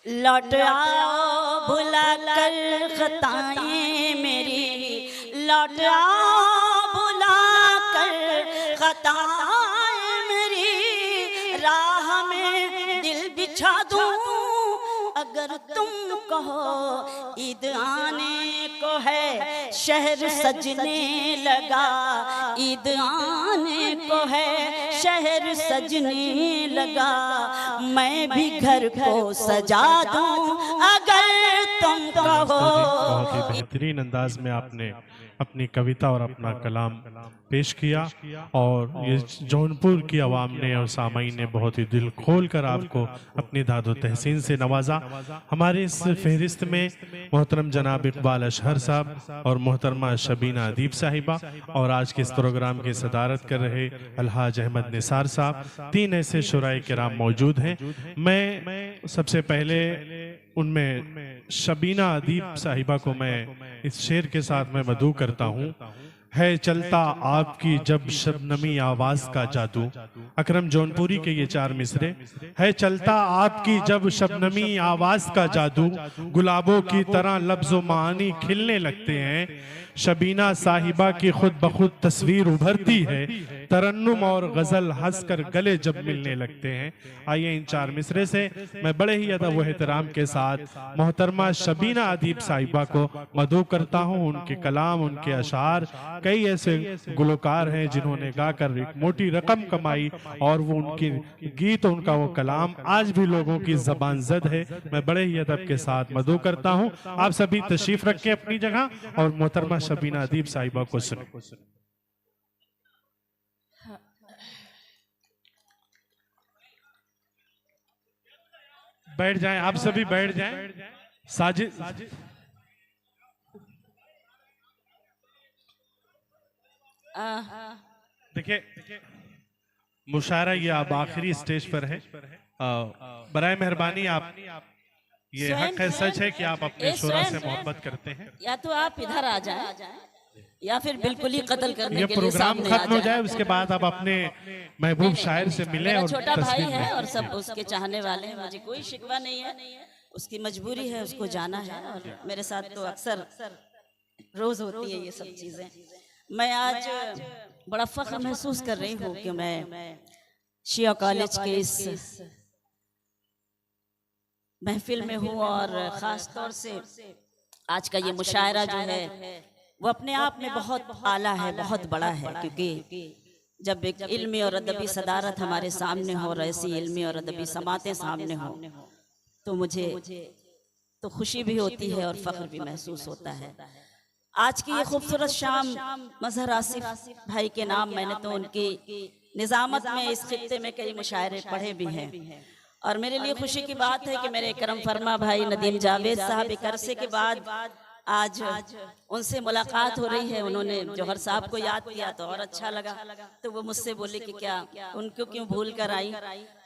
लौट आओ भुला कर खताएं मेरी, लौट आओ भुला कर खताएं मेरी, राह में दिल बिछा दूं अगर तुम कहो। ईद आने को है शहर सजने लगा, ईद आने को है शहर सजने लगा, मैं भी घर को सजा दूं अगर तुम कहो। बहुत ही बेहतरीन अंदाज में आपने अपनी कविता और अपना कलाम पेश किया और ये जौनपुर की आवाम ने और सामाईन ने बहुत ही दिल खोल कर आपको अपनी दादो तहसीन से नवाजा। हमारे इस फहरिस्त में मोहतरम जनाब इकबाल अशहर साहब और मोहतरमा शबीना अदीब साहिबा और आज के इस प्रोग्राम की सदारत कर रहे अलहाज अहमद निसार साहब, 3 ऐसे शुराए किराम मौजूद हैं। मैं सबसे पहले उनमें शबीना अदीब साहिबा को मैं इस शेर के साथ मैं मदू करता हूँ। है चलता आपकी जब शबनमी आवाज का जादू, अकरम जौनपुरी के ये 4 मिसरे। है चलता आपकी जब शबनमी आवाज का जादू, गुलाबों की तरह लफ्ज़ो मानी खिलने लगते हैं, शबीना साहिबा की खुद बखुद तस्वीर उभरती है, तरन्नुम और गजल हंसकर गले जब मिलने लगते हैं। आइए इन 4 मिसरे से मैं बड़े ही अदब व एहतराम के साथ मोहतरमा शबीना अदीब साहिबा को मदू करता हूँ। उनके कलाम, उनके अशार, कई ऐसे गुलकार हैं जिन्होंने गाकर एक मोटी रकम कमाई और वो उनकी गीत, उनका वो कलाम आज भी लोगों की जबान जद है। मैं बड़े ही अदब के साथ मदू करता हूँ। आप सभी तशरीफ रखें अपनी जगह और मोहतरमा शबीना अदीब साहिबा को सुने। बैठ जाएं, आप सभी बैठ जाएं। साजिद देखिए, मुशायरा ये आप आखिरी स्टेज पर है। बराए मेहरबानी आप, ये हक है, सच है कि आप अपने शुरा से मोहब्बत करते हैं। या तो आप इधर आ जाएं या फिर बिल्कुल ही कत्ल करने ये के लिए प्रोग्राम सामने खत्म हो जाए, उसके बाद आप अपने महबूब शायर से मिलें और छोटा भाई तस्वीर है लें। और सब उसके चाहने वाले हैं, मुझे कोई शिकवा नहीं है, उसकी मजबूरी है, उसको जाना है और मेरे साथ तो अक्सर रोज होती है ये सब चीजें। मैं आज बड़ा फख्र महसूस कर रही हूँ कि मैं शिया कॉलेज के इस महफिल में हूँ और ख़ास तौर से आज का ये मुशायरा जो है वो अपने आप में बहुत आला है, बहुत बड़ा है, क्योंकि जब एक इल्मी और अदबी सदारत हमारे सामने हो और ऐसी इल्मी और अदबी समातें सामने हो तो मुझे तो खुशी भी होती है और फ़ख्र भी महसूस होता है। आज की ये खूबसूरत शाम मजहर आसिफ भाई के नाम, मैंने तो उनकी निज़ामत में इस खित्ते में कई मुशायरे पढ़े भी हैं और मेरे लिए खुशी की बात है कि मेरे करम फरमा भाई नदीम जावेद साहब एक अरसे के बाद आज उनसे मुलाकात हो रही है। उन्होंने जौहर साहब को याद किया तो और अच्छा लगा, तो वो मुझसे बोले कि क्या उनको क्यों भूल कर आई,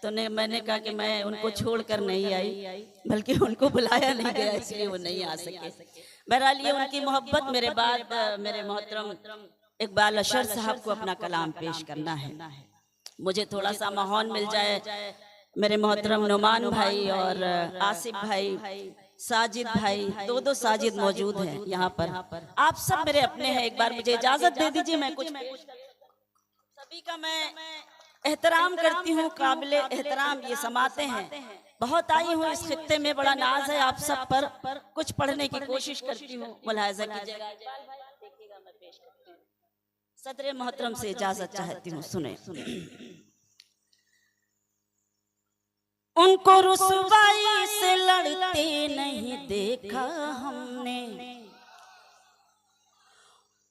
तो मैंने कहा कि मैं उनको छोड़ कर नहीं आई, बल्कि उनको बुलाया नहीं गया इसलिए वो नहीं आ सके। बहरहाल ये उनकी मोहब्बत। मेरे बाद मेरे मोहतरम इकबाल अशहर साहब को अपना कलाम पेश करना है। मुझे थोड़ा सा माहौल मिल जाए, मेरे मोहतरम नुमान भाई और आसिफ भाई, साजिद भाई, 2 साजिद मौजूद हैं यहाँ पर। आप सब मेरे अपने हैं, एक बार मुझे इजाजत दे दीजिए मैं कुछ सभी का मैं एहतराम करती हूँ, काबिले एहतराम ये समाते हैं। बहुत आई हूँ इस खित्ते में, बड़ा नाज है आप सब पर, कुछ पढ़ने की कोशिश करती हूँ, मुलाहिजा कीजिएगा। सदर मोहतरम से इजाजत चाहती हूँ, सुने। उनको रुसवाई से लड़ते नहीं देखा हमने,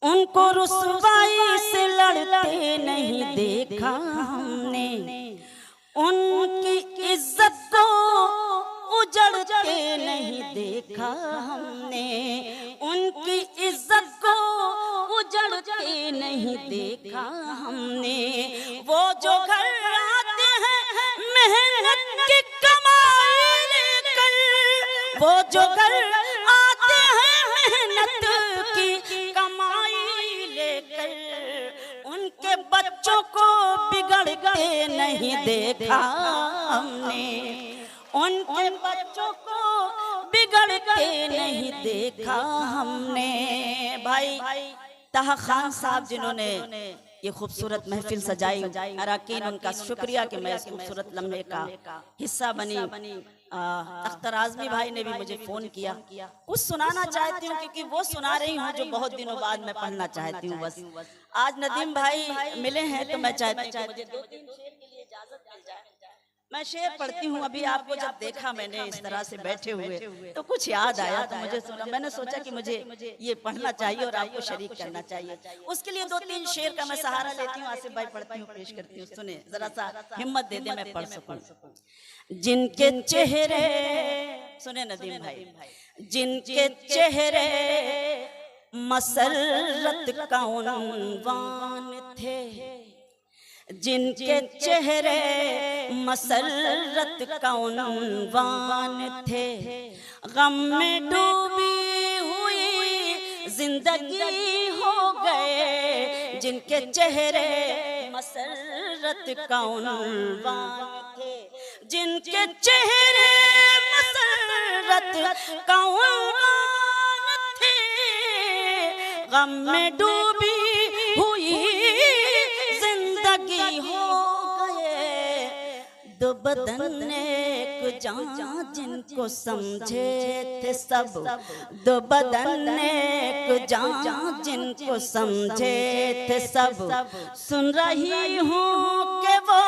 उनको रुसवाई से लड़ते नहीं देखा हमने, उनकी इज्जत को उजड़ते नहीं देखा हमने, उनकी इज्जत को उजड़ते नहीं देखा हमने। वो जो घर आते हैं मेहनत की कमाई लेकर, वो जो घर आते हैं मेहनत की कमाई लेकर, उनके बच्चों को बिगड़ते नहीं देखा हमने, उनके बच्चों को बिगड़ते नहीं देखा हमने। भाई ताहा खान साहब जिन्होंने ये खूबसूरत महफिल सजाई, अराकीन उनका शुक्रिया कि मैं इस खूबसूरत लम्हे का हिस्सा बनी। अख्तर आजमी भाई ने भी मुझे फोन किया, कुछ सुनाना चाहती हूँ क्योंकि वो सुना रही हूँ जो बहुत दिनों बाद मैं पढ़ना चाहती हूँ। बस आज नदीम भाई मिले हैं तो मैं चाहती हूँ मुझे 2-3 शेर के लिए इजाजत मिल जाए। मैं शेर पढ़ती हूँ। अभी आपको जब देखा मैंने इस तरह से बैठे हुए तो कुछ याद आया, तो मुझे सुना, मैंने सोचा कि मुझे ये पढ़ना चाहिए और आपको शरीक करना चाहिए। उसके लिए 2-3 शेर का मैं सहारा लेती हूँ। आसिफ भाई पढ़ती हूँ, पेश करती हूँ, सुने, जरा सा हिम्मत दे दे मैं पढ़ सकूं। जिनके चेहरे, सुने नदीम भाई, जिनके चेहरे मसरत का उन्वान थे, जिनके चेहरे मसरत का उन्वान थे, गम में डूबी हुई जिंदगी हो गए, जिनके चेहरे मसरत का उन्वान थे, जिनके चेहरे मसरत का उन्वान थे, गम में डूबी हुई जिंदगी हो गए, दो बदन एक जान जिनको समझे थे सब, दो बदन एक जान जिनको समझे थे सब, सुन रही हूँ कि वो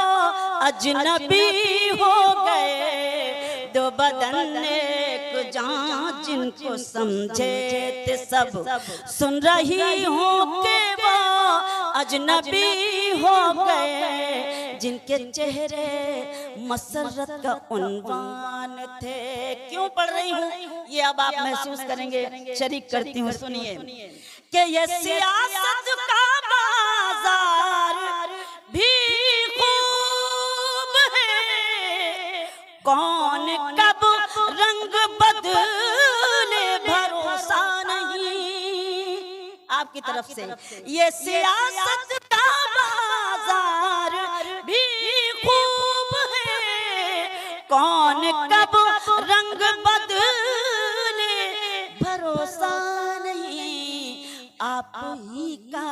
अजनबी हो गए, दो बदन एक जान जिनको समझे थे सब, सुन रही हूँ कि वो अजनबी हो गए, जिनके चेहरे मसरत का उन्वान थे। क्यों पढ़ रही हूँ ये अब आप महसूस करेंगे, शरीक करती हूँ, सुनिए कि ये सियासत का बाजार भी खूब है, कौन कब रंग बदले भरोसा नहीं, आपकी तरफ से ये सियासत का बाजार भी खूब है, कौन कब रंग बदले भरोसा नहीं, आप ही का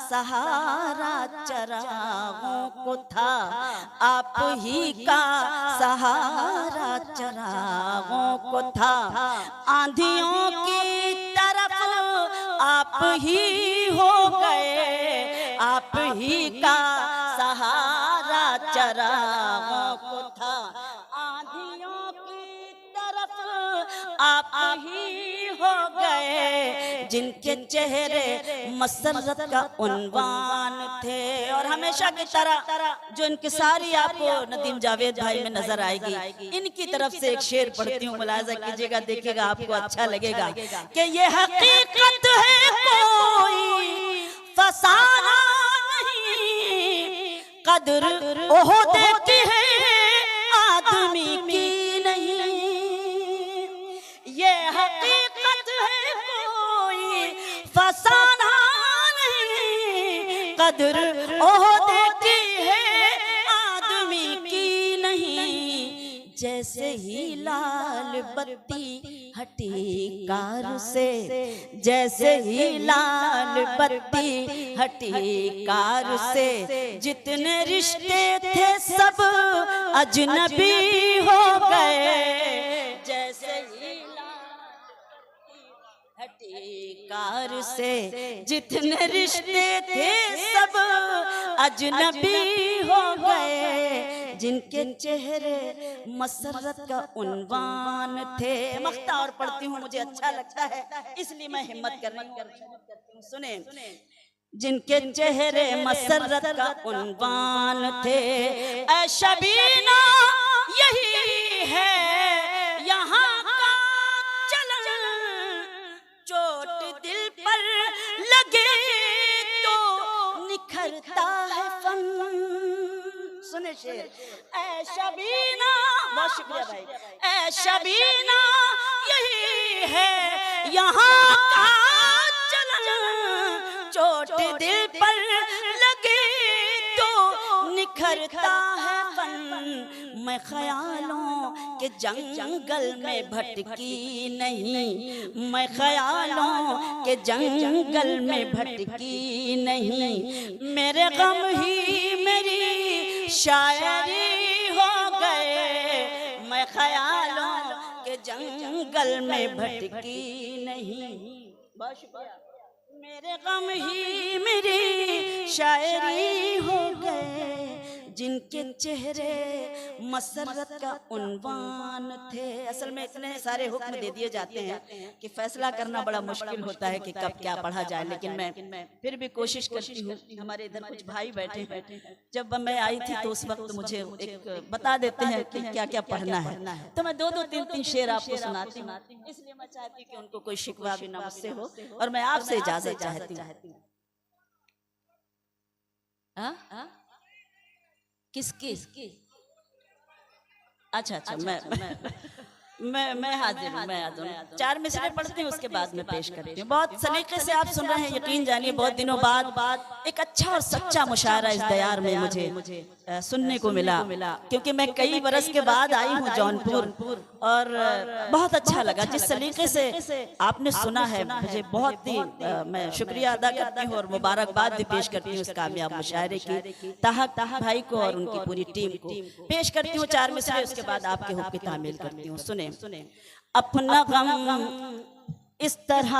सहारा चरागों को था, आप ही का सहारा चरागों को था, आंधियों की तरफ आप ही हो गए, आप ही का सहारा चरागों को था, आंधियों की तरफ आप ही हो गए, जिनके चेहरे मसरत का उन्वान थे। और हमेशा की तरह जो इनकी सारी आपको नदीम जावेद भाई में नजर आएगी, इनकी तरफ से एक शेर पढ़ती हूँ, मुलाजा कीजिएगा, देखिएगा आपको अच्छा लगेगा कि ये हकीकत है कोई फसाना नहीं, कदर ओहदे की है आदमी की नहीं, ये हकीकत है कोई फसाना नहीं, कदर ओहदे की है आदमी की नहीं, जैसे ही लाल बत्ती हटी कार से, जैसे ही लाल बत्ती हटी कार से, जितने रिश्ते थे सब अजनबी हो गए, जैसे ही हटी कार से, जितने रिश्ते थे सब अजनबी हो गए, जिनके चेहरे मसरत का उन्वान थे। मख्ता और पढ़ती हूँ, मुझे अच्छा लगता है इसलिए मैं हिम्मत करती हूँ, सुने, जिनके चेहरे मसरत का उन्वान थे, ऐ शबीना यही है यहाँ का चलन, चोट दिल पर लगे तो निखरता है फन, सुने शेर, ऐ शबीना, बहुत शुक्रिया भाई, ऐ शबीना यही है यहाँ का चलन, चोट दिल पर लगे तो निखरता है फन, मैं ख्यालों के जंगल में भटकी नहीं, मैं ख्यालों के जंगल में भटकी नहीं, मेरे गम ही मेरी शायरी हो गए, मैं ख्यालों के जंगल में भटकी नहीं। बहुत शुक्रिया। मेरे गम ही मेरी शायरी हो गए, जिनके चेहरे मसरत का उन्वान थे। असल में इतने सारे हुक्म दे दिए जाते हैं कि फैसला करना बड़ा मुश्किल होता है कि कब क्या पढ़ा जाए, लेकिन मैं फिर भी कोशिश करती हूँ। हमारे इधर कुछ भाई बैठे हैं, जब मैं आई थी तो उस वक्त मुझे एक बता देते हैं कि क्या क्या पढ़ना है, तो मैं 2-2, 3-3 शेर आपको सुनाती हूँ। इसलिए मैं चाहती हूँ कि उनको कोई शिकवा भी ना मुझसे हो, और मैं आपसे इजाजत चाहती हूँ। किसकी? अच्छा, मैं हाजिर हूँ, मैं हाजिर हूँ। 4 मिसरे पढ़ती हूँ, उसके बाद में पेश करती हूँ। बहुत सलीके से आप सुन रहे हैं, यकीन जानिए बहुत दिनों बाद एक अच्छा और सच्चा मुशायरा इस दयार में मुझे सुनने को मिला, क्योंकि मैं कई बरस के बाद आई हूँ जौनपुर, और बहुत अच्छा लगा जिस सलीके से आपने सुना है। मुझे बहुत ही मैं शुक्रिया अदा करती हूँ और मुबारकबाद भी पेश करती हूँ इस कामयाब मुशायरे की ताहक भाई को और उनकी पूरी टीम को। पेश करती हूँ 4 मिसरे, उसके बाद आपके हुक्म की तामील करती हूँ। सुने। अपना गम इस तरह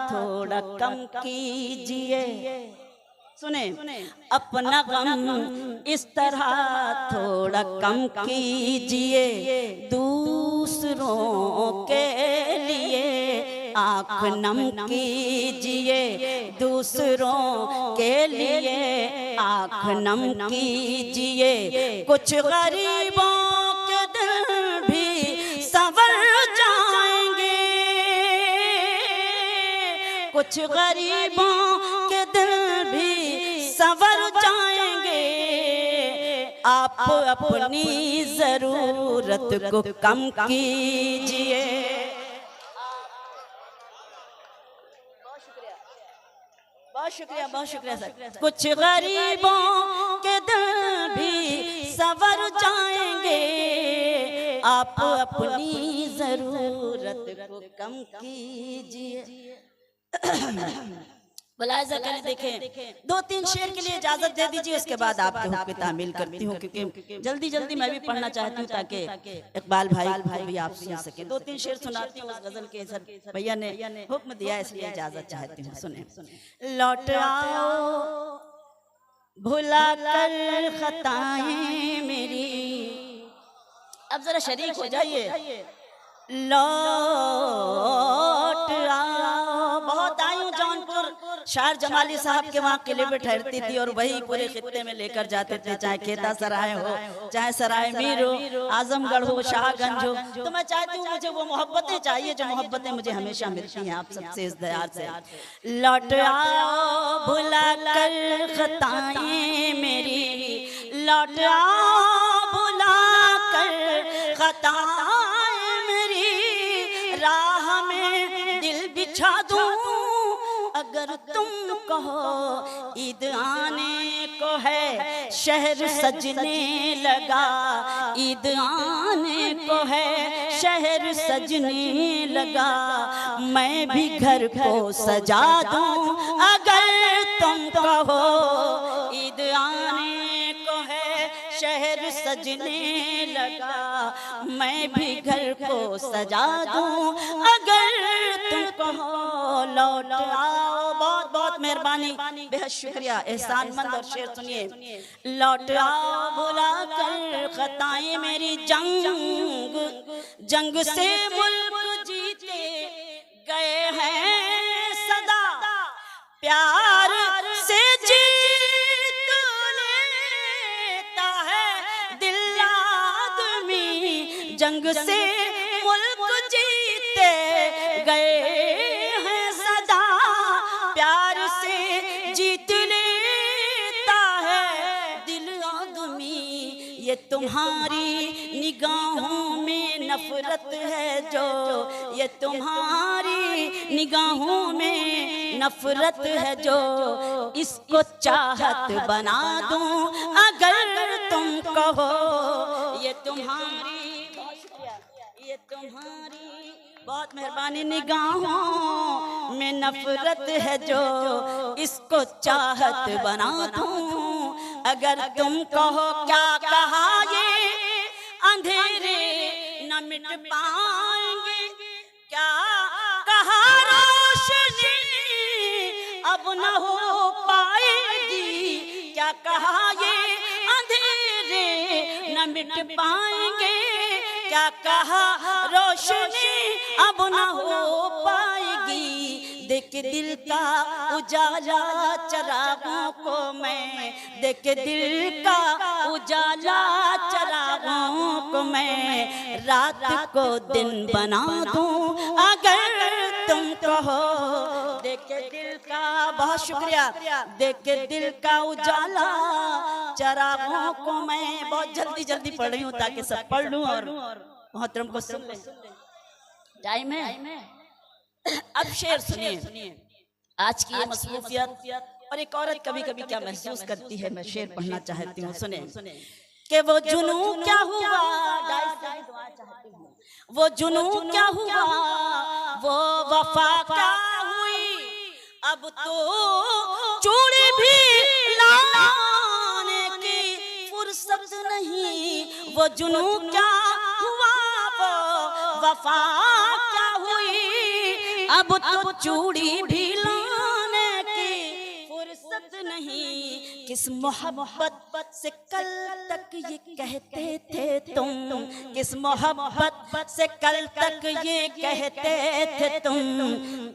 थोड़ा कम कीजिए, सुने, अपना गम इस तरह थोड़ा कम कीजिए, दूसरों के लिए आँख नम कीजिए, दूसरों के लिए आँख नम कीजिए, कुछ गरीबों के दिल भी संवर जाएंगे, कुछ गरीबों के दिल भी संवर जाएंगे, आप अपनी जरूरत को कम कीजिए। बहुत शुक्रिया सर। कुछ गरीबों के दिल भी संवर जाएंगे, आप अपनी जरूरत को कम कीजिए। मुलाहिज़ा करें, देखें 2-3 शेर के लिए इजाजत दे दीजिए, उसके बाद आपके हुक्म की तामील करती हूँ, क्योंकि जल्दी मैं भी पढ़ना चाहती हूँ ताकि इकबाल भाई को भी आप सुन सके। 2-3 शेर सुनाती हूँ उस गजल के। सर भैया ने हुक्म दिया, इसलिए इजाजत चाहती हूँ। सुने। लौट आओ भुला कर खताएं मेरी, अब जरा शरीक हो जाइए। लौट आओ, बहुत आई हूँ जौनपुर, शायर जमाली साहब के वहाँ किले पे ठहरती थी और वही पूरे खित्ते में लेकर जाते थे, चाहे खेता सराय हो, चाहे सराय मीर हो, आजमगढ़ हो, शाहगंज हो। तो मैं चाहती हूँ मुझे वो मोहब्बतें चाहिए जो मोहब्बतें मुझे हमेशा मिलती हैं आप सबसे इस दयार से। लौट आओ भुला कर खताएं मेरी, लौट आओ भुला कर खताएं मेरी, राह में दिल बिछा दूं अगर तुम कहो, ईद आने को है शहर सजने लगा, ईद आने को है शहर सजने लगा, मैं भी घर को सजा दूं अगर तुम कहो, ईद आने को है शहर सजने लगा, मैं भी घर को सजा दूं अगर तुम कहो। लौट आओ, बहुत बहुत मेहरबानी, बेहद शुक्रिया, एहसानमंद। और शेर सुनिए। लौट आओ भुला कर खताएं मेरी, जंग से मुल्क जीते गए हैं सदा, प्यार से जीत लेता है दिल आदमी, जंग से मुल्क जीते गए हैं सदा, प्यार से जीत लेता है दिल आदमी, ये तुम्हारी निगाहों में नफरत है जो, ये तुम्हारी निगाहों में नफरत है जो, इसको चाहत बना दूं अगर तुम कहो, ये तुम्हारी, ये तुम्हारी बहुत मेहरबानी निगाहों में नफरत है जो इसको चाहत बना दूं। अगर तुम कहो क्या कहा ये अंधेरे न मिट पाएंगे, क्या कहा रोशनी अब न हो पाएगी, क्या कहा ये अंधेरे न मिट पाएंगे, क्या कहा रोशनी अब न हो पाएगी। देख दिल का उजाला चरागों को मैं, देख दिल का उजाला चरागों को मैं रात को दिन बना दूं अगर तुम कहो। देख दिल का, बहुत शुक्रिया, देख दिल का उजाला चरागों को मैं, बहुत जल्दी जल्दी पढ़ रही हूँ ताकि सब पढ़ लूँ और मोहतरम को सुन लें। टाइम है। अब शेर सुनिए। आज की ये मसरूफियत और एक औरत कभी कभी क्या महसूस करती है, मैं शेर पढ़ना चाहती हूँ, सुने कि वो जुनू क्या हुआ, वो जुनू क्या हुआ, वो वफा क्या हुई, अब तो चूड़ी भी लाने की फुर्सत नहीं। वो जुनू क्या हुआ, वो वफा क्या हुई, अब तो चूड़ी भी लाने की फुर्सत नहीं। किस मोहब्बत से कल तक ये कहते थे तुम, किस मोहब्बत से कल तक ये कहते थे तुम,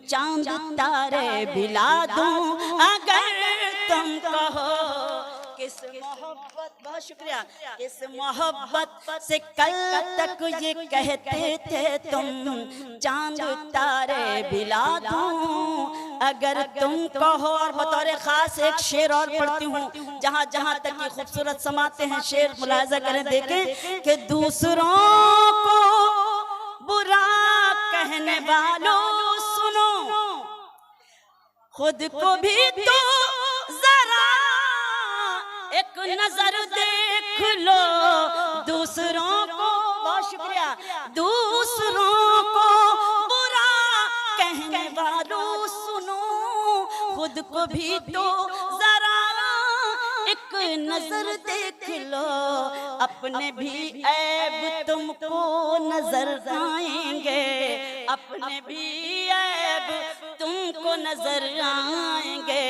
चांद तारे बिला दूं अगर तुम कहो। किस मोहब्बत, बहुत शुक्रिया, किस मोहब्बत से कल तक ये कहते थे तुम, चांद तारे बिला दूं अगर तुम कहो। और बतौर खास एक शेर और पढ़ती हूँ, जहाँ जहाँ तक ये खूबसूरत समाते हैं शेर मुलाहिजा करें, देखें कि दूसरों को बुरा कहने वालों सुनो, खुद को भी तो जरा एक नजर देख लो। दूसरों को, बहुत शुक्रिया, दूसरों को बुरा कहने वालों सुनो, खुद को भी तो जरा एक नजर देख लो। अपने भी ऐब तुमको नजर आएंगे, अपने भी ऐब तुमको नजर आएंगे।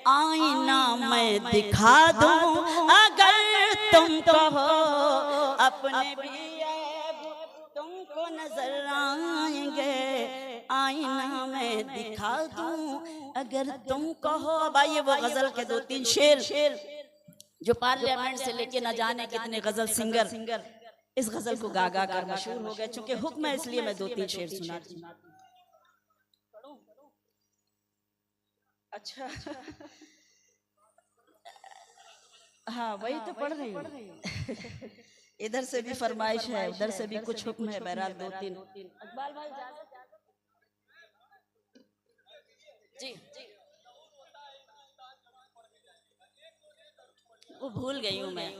आईना मैं दिखा दूं अगर तुम कहो, अपने भी ऐब तुमको नजर आएंगे। आईना मैं दिखा दूं अगर तुम कहो। अब आइए वो गजल के दो तीन शेर जो पार्लियामेंट से लेके न जाने कितने गजल सिंगर इस गजल को गा गा कर मशहूर हो गए। चूंकि हुक्म है इसलिए मैं दो तीन शेर सुनाती हूँ। अच्छा हाँ वही तो पढ़ रही हूँ। इधर से भी फरमाइश है, उधर से भी कुछ हुक्म है, बहरहाल दो तीन। इकबाल भाई जी वो भूल गई हूँ मैं।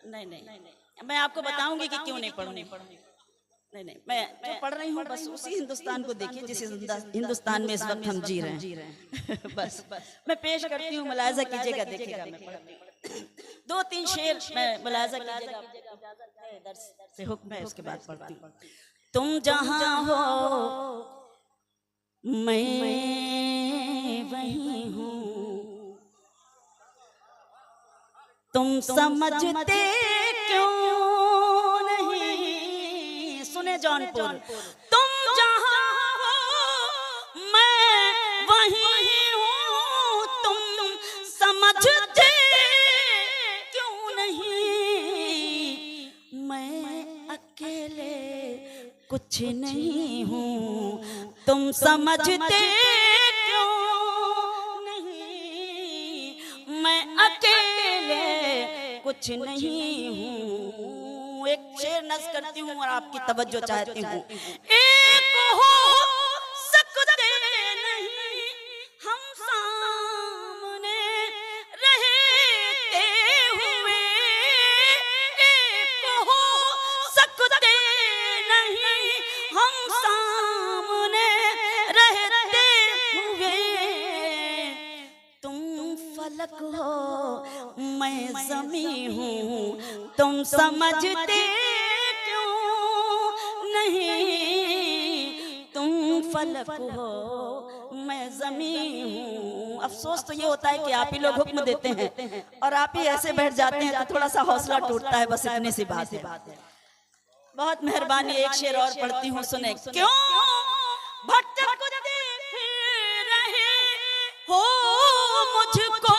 नहीं मैं आपको बताऊंगी कि क्यों नहीं पढ़ूंगी। नहीं मैं जो पढ़ रही हूँ बस उसी हिंदुस्तान को देखिए जिस हिंदुस्तान में इस वक्त हम जी रहे हैं। बस मैं पेश करती हूँ, मुलाहिजा कीजिएगा, देखिएगा मैं दो तीन शेर मैं मुलाहिजा कीजिएगा, दर्स से हुक्म है, उसके बाद पढ़ती हूँ। तुम जहाँ हो मैं वहीं हूँ, तुम समझते क्यों नहीं। सुने जौनपुर, तुम जहाँ हो मैं वहीं हूँ, तुम समझते क्यों नहीं। मैं अकेले कुछ नहीं हूँ, तुम समझते क्यों नहीं। मैं अकेले कुछ नहीं हूँ। एक शेर नज़्म करती हूँ और आपकी तवज्जो चाहती हूँ। एक हो सकते नहीं हम सामने रहते हुए, एक मैं ज़मीं हूँ, तुम समझते क्यों नहीं, तुम फलक हो मैं ज़मीं हूँ। अफसोस तो ये होता है कि आप ही लोग हुक्म देते हैं और आप ही ऐसे बैठ जाते हैं तो थोड़ा सा हौसला टूटता है, बस इतनी सी बात है। बहुत मेहरबानी, एक शेर और पढ़ती हूँ, सुने। क्यों भटकते फिर रहे हो मुझको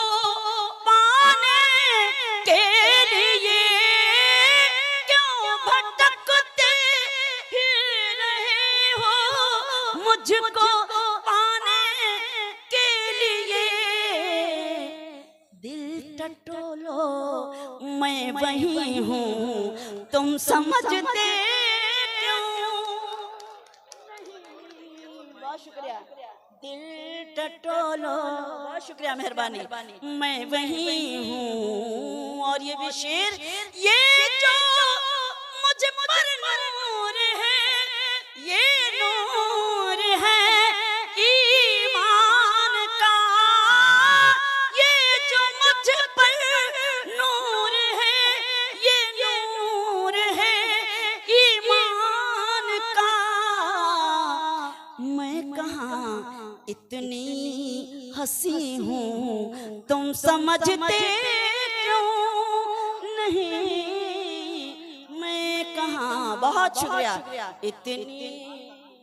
पाने के लिए, क्यों भटकते फिर रहे हो मुझको पाने के लिए, दिल टटोलो मैं वही हूँ, तुम समझते क्यों नहीं। बहुत शुक्रिया। दिल टटोलो, बहुत शुक्रिया, मेहरबानी। मैं वही हूँ। और ये भी शेर, ये जो मुझ पर नूर है, ये नूर है ईमान का, ये जो मुझ पर नूर है, ये नूर है ईमान का। मैं कहाँ इतनी हंसी हूँ, तुम समझते क्यों नहीं। मैं कहाँ, बहुत शुक्रिया, इतनी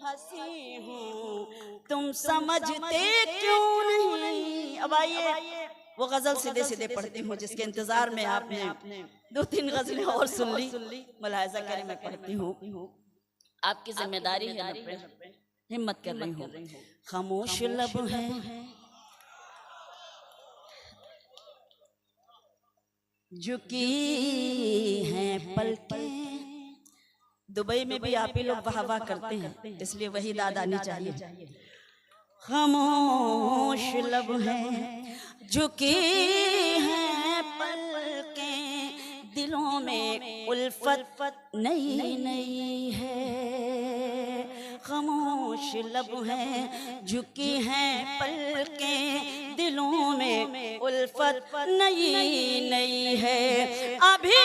हंसी हूँ, तुम समझते क्यों नहीं। अब आइए वो गजल सीधे सीधे पढ़ती हूँ, जिसके इंतजार में आपने 2-3 गजलें और सुन ली। मुलाहिजा करें, मैं पढ़ती हूँ, आपकी जिम्मेदारी है, हिम्मत कर रही हूँ। खामोश लब है झुकी हैं पलकें। दुबई में भी आप ही लोग वाह वाह करते हैं, इसलिए वही दाद आनी चाहिए। खामोश लब है झुकी हैं पलकें, दिलों में उल्फत नई नई है। खामोश लब है झुकी हैं पलकें, दिलों में उल्फत नई नई है। अभी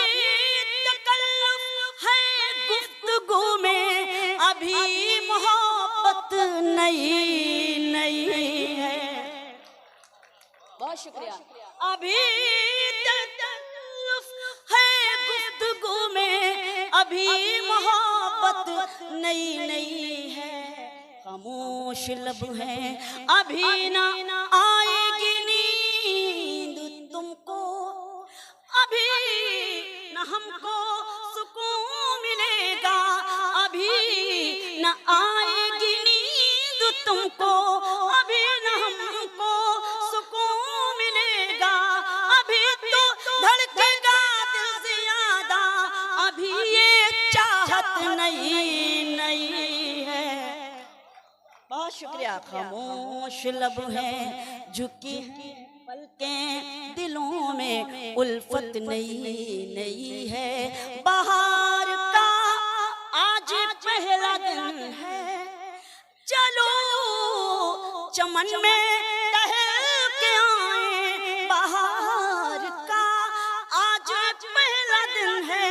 तकल्लुफ है गुफ्तगू में, अभी मोहब्बत नई नई है। बहुत शुक्रिया। अभी तकल्लुफ है गुफ्तगू में, अभी मोहब्बत नई नई है। खामोश लब है अभी ना आएगी नींद तुमको, अभी न हमको सुकून मिलेगा, अभी न आएगी नींद तुमको, अभी न हमको सुकून मिलेगा, अभी तो धड़केगा दिल ज्यादा, अभी ये चाहत नई नई है। बहुत शुक्रिया। खामोश लब है झुकी पलकें, दिलों में उल्फत नई नई है। बाहर का आज पहला दिन है, चलो चमन में टहल के आए। बाहर का आज पहला दिन है,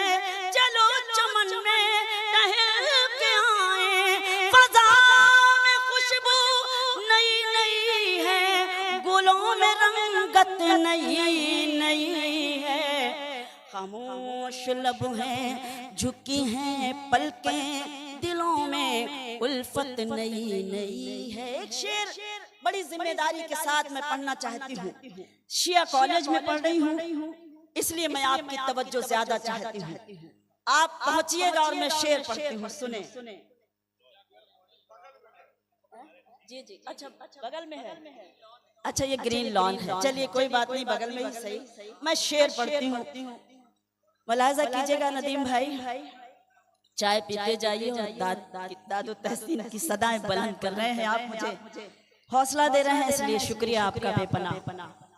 चलो चमन में टहल के आए। फजा में खुशबू नई नई है, गुलों में रंगत नई नई है। खामोश लब है झुकी हैं पलकें, दिलों में उल्फत नई नई है। एक शेर बड़ी जिम्मेदारी के साथ मैं पढ़ना चाहती हूँ। शिया कॉलेज में पढ़ रही हूँ, इसलिए मैं आपकी तवज्जो ज्यादा चाहती हूँ। आप पहुंचिएगा और मैं शेर पढ़ती हूँ, सुने। जी जी, अच्छा बगल में है, अच्छा ये ग्रीन लॉन है, चलिए कोई बात नहीं, बगल में ही सही। मैं शेर पढ़ती हूँ, मुलाहिजा कीजिएगा नदीम भाई। चाय पीते जाइए और दादू तहसीन की सदाएं बुलंद कर रहे हैं। आप मुझे हौसला दे रहे हैं, इसलिए शुक्रिया आपका बेपनाह।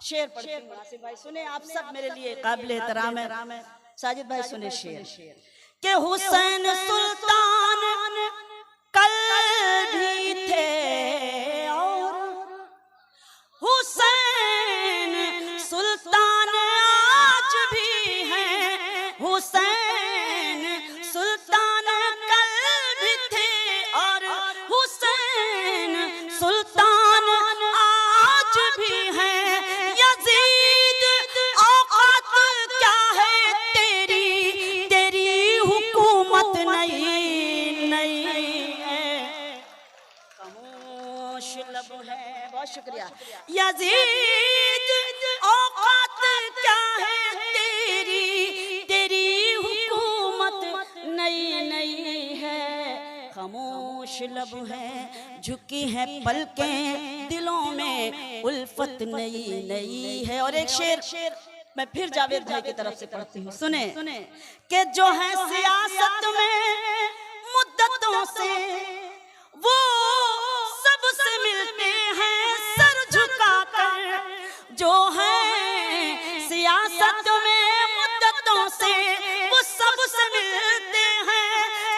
शेर पढ़ती हूँ आसिफ भाई, सुने। आप सब मेरे लिए काबिल एहतराम है। साजिद भाई सुने शेर के हुसैन सुल्तान कल भी थे और हुसैन सुल्तान आज लब है। बहुत शुक्रिया। यजीद औकात क्या है तेरी, तेरी हुकूमत नई नई है। खामोश लब है, झुकी है पलकें, दिलों में उल्फत नई नई है। और एक शेर मैं फिर जावेद भाई की तरफ से पढ़ती हूँ, सुने कि जो है सियासत में मुद्दतों से वो सबसे मिलते हैं सर झुकाकर। जो है सियासत में मुद्दतों से वो सबसे मिलते हैं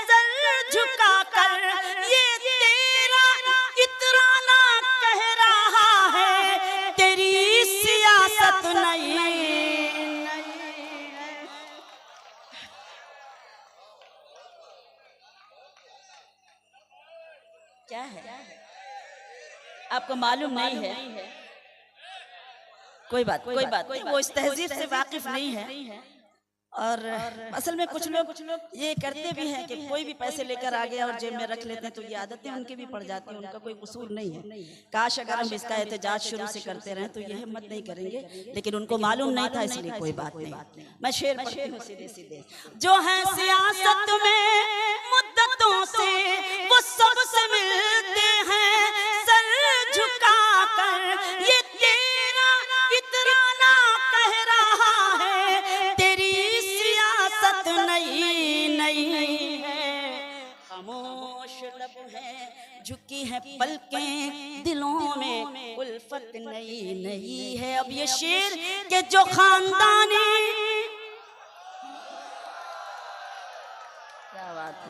सर झुकाकर। ये तेरा इतराना कह रहा है, तेरी सियासत नहीं। क्या है आपको मालूम नहीं है? कोई बात नहीं, वो इस तहजीब से वाकिफ नहीं है। और असल में कुछ लोग ये करते भी हैं कि कोई भी पैसे लेकर आ गया और जेब में रख लेते हैं, तो ये आदतें उनकी भी पड़ जाती हैं, उनका कोई कसूर नहीं है। काश अगर हम इसका एहतजाज शुरू से करते रहें तो ये हिम्मत नहीं करेंगे, लेकिन उनको मालूम नहीं था, इसलिए कोई बात नहीं। मैं शेर पढ़ती हूँ सीधे सीधे। जो है सियासत में मुद्दतों से वो सबसे मिलते हैं सर झुकाकर। ये तेरा इतराना कह रहा है, तेरी सियासत नई नई है। खामोश लब है, झुकी है पलकें, दिलों में उल्फत नई नई है। अब ये शेर के जो खानदानी, क्या बात है,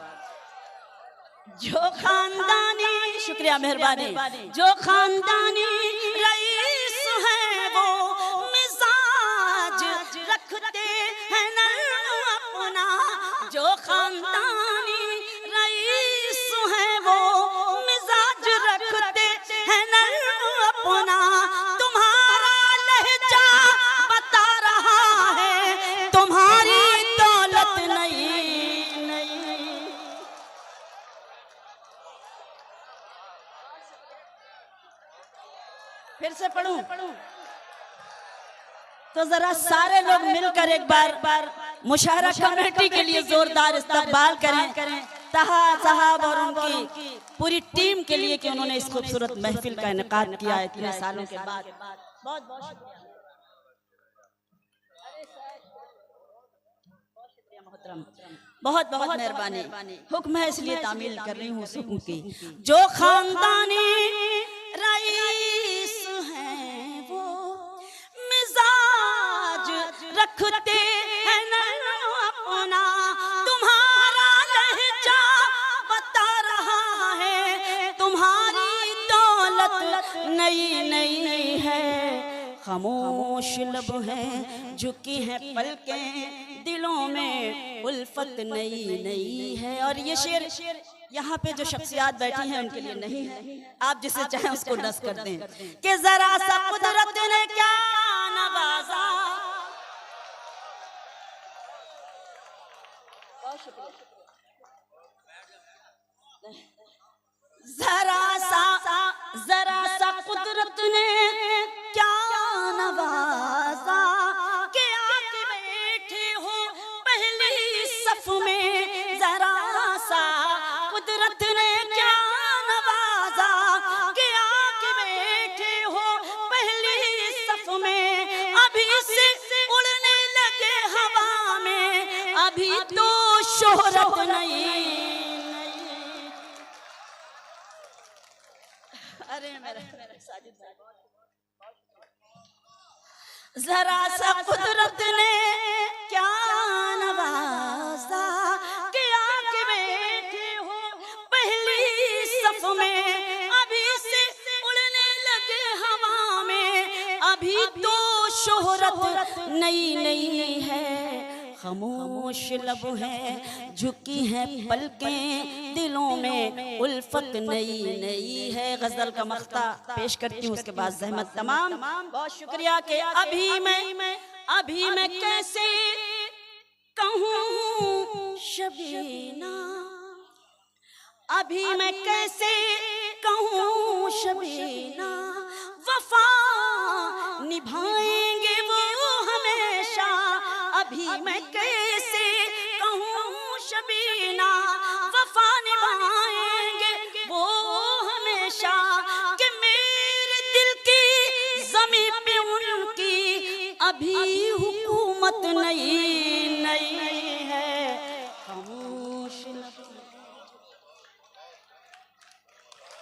जो खानदानी, शुक्रिया मेहरबानी, जो खानदानी रईस है वो मिजाज रखते हैं नर्म अपना। जो खानदानी रईस है वो मिजाज रखते हैं नर्म अपना। तुम्हारा लहजा बता रहा है, तुम्हारी दौलत नहीं। फिर से पढ़ूं तो जरा सारे लोग मिलकर एक बार मुशायरा कमेटी के लिए जोरदार इस्तकबाल करें, तहा साहब और उनकी पूरी टीम के लिए कि उन्होंने इस खूबसूरत महफिल का इनेकाद किया है इतने सालों के बाद। बहुत बहुत शुक्रिया मोहतरम, बहुत बहुत मेहरबानी। हुक्म है इसलिए तामील कर रही हूँ हुक्म की। जो खानदानी रईस हैं वो मिजाज रखते हैं नर्म अपना। तुम्हारा लहजा बता रहा है, तुम्हारी दौलत नई नई है। खामोश लब है, झुकी है पलकें, दिलों में उल्फत नई नई है। और ये शेर यहाँ पे जो शख्सियात बैठी हैं उनके लिए नहीं है, आप जिसे चाहें उसको नस कर दें कि जरा सा कुदरत ने क्या नवाजा। जरा सा कुदरत ने क्या नवाजा कि आके बैठे हो पहली सफ में। जरा सा कुदरत ने क्या नवाजा कि आके बैठे हो पहली सफ में। अभी से उड़ने लगे हवा में, अभी तो शोहरत नहीं। अरे मेरे साजिद भाई, जरा सा कुदरत ने क्या नवाजा कि आके बैठे हो पहली सफ में। अभी से उड़ने लगे हवा में, अभी तो शोहरत नई नई है। खामोश लब है, झुकी है पलकें, दिलों में उल्फत नई नई है। गजल का मख्ता पेश करती हूँ, उसके बाद ज़हमत तमाम। बहुत शुक्रिया कि अभी मैं कैसे कहूँ शबीना, अभी मैं कैसे कहूँ शबीना, वफा निभाएंगे वो हमेशा। अभी मैं कैसे कहूँ शबीना, वफा निभाएंगे